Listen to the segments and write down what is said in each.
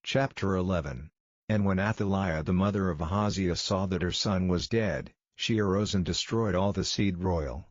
Chapter 11. And when Athaliah the mother of Ahaziah saw that her son was dead, she arose and destroyed all the seed royal.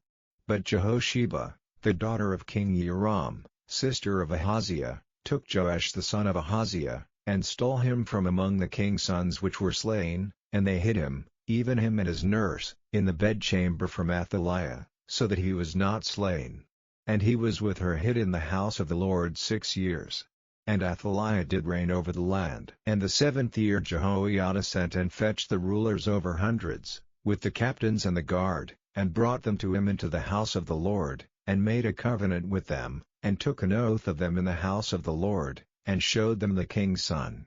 But Jehosheba, the daughter of King Joram, sister of Ahaziah, took Joash the son of Ahaziah, and stole him from among the king's sons which were slain, and they hid him, even him and his nurse, in the bedchamber from Athaliah, so that he was not slain. And he was with her hid in the house of the Lord 6 years. And Athaliah did reign over the land. And the 7th year Jehoiada sent and fetched the rulers over hundreds, with the captains and the guard, and brought them to him into the house of the Lord, and made a covenant with them, and took an oath of them in the house of the Lord, and showed them the king's son.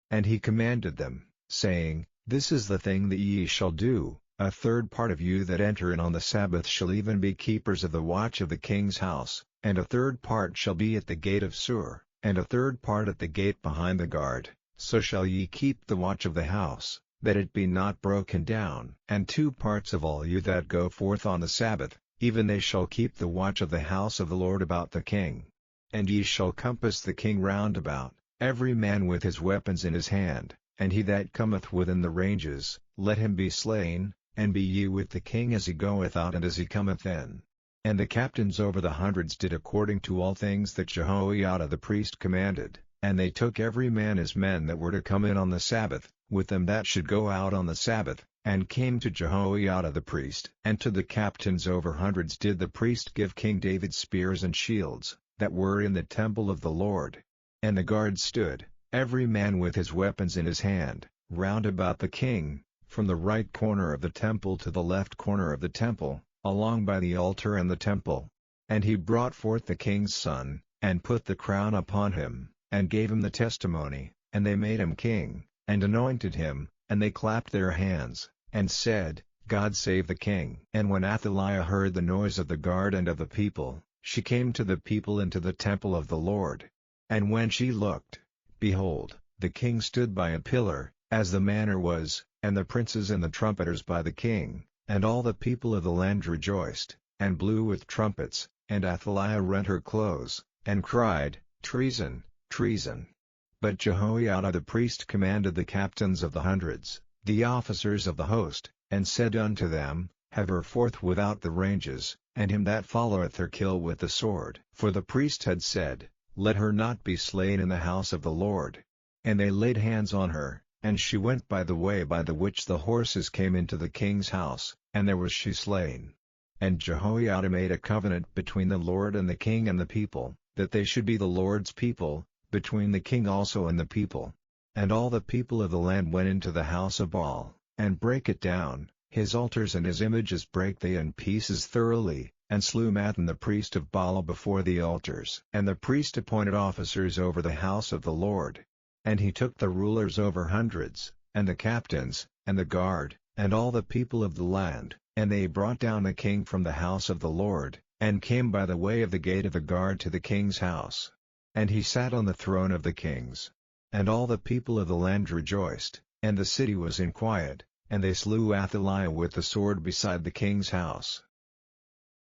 And he commanded them, saying, This is the thing that ye shall do: a third part of you that enter in on the Sabbath shall even be keepers of the watch of the king's house, and a third part shall be at the gate of Sur, and a third part at the gate behind the guard. So shall ye keep the watch of the house, that it be not broken down. And 2 parts of all you that go forth on the Sabbath, even they shall keep the watch of the house of the Lord about the king. And ye shall compass the king round about, every man with his weapons in his hand, and he that cometh within the ranges, let him be slain, and be ye with the king as he goeth out and as he cometh in. And the captains over the hundreds did according to all things that Jehoiada the priest commanded, and they took every man his men that were to come in on the Sabbath, with them that should go out on the Sabbath, and came to Jehoiada the priest. And to the captains over hundreds did the priest give King David spears and shields, that were in the temple of the Lord. And the guard stood, every man with his weapons in his hand, round about the king, from the right corner of the temple to the left corner of the temple, along by the altar and the temple. And he brought forth the king's son, and put the crown upon him, and gave him the testimony, and they made him king, and anointed him, and they clapped their hands, and said, God save the king. And when Athaliah heard the noise of the guard and of the people, she came to the people into the temple of the Lord. And when she looked, behold, the king stood by a pillar, as the manner was, and the princes and the trumpeters by the king. And all the people of the land rejoiced, and blew with trumpets, and Athaliah rent her clothes, and cried, Treason, treason. But Jehoiada the priest commanded the captains of the hundreds, the officers of the host, and said unto them, Have her forth without the ranges, and him that followeth her kill with the sword. For the priest had said, Let her not be slain in the house of the Lord. And they laid hands on her, and she went by the way by the which the horses came into the king's house, and there was she slain. And Jehoiada made a covenant between the Lord and the king and the people, that they should be the Lord's people, between the king also and the people. And all the people of the land went into the house of Baal, and brake it down, his altars and his images brake they in pieces thoroughly, and slew Mathan the priest of Baal before the altars. And the priest appointed officers over the house of the Lord. And he took the rulers over hundreds, and the captains, and the guard, and all the people of the land, and they brought down the king from the house of the Lord, and came by the way of the gate of the guard to the king's house. And he sat on the throne of the kings. And all the people of the land rejoiced, and the city was in quiet, and they slew Athaliah with the sword beside the king's house.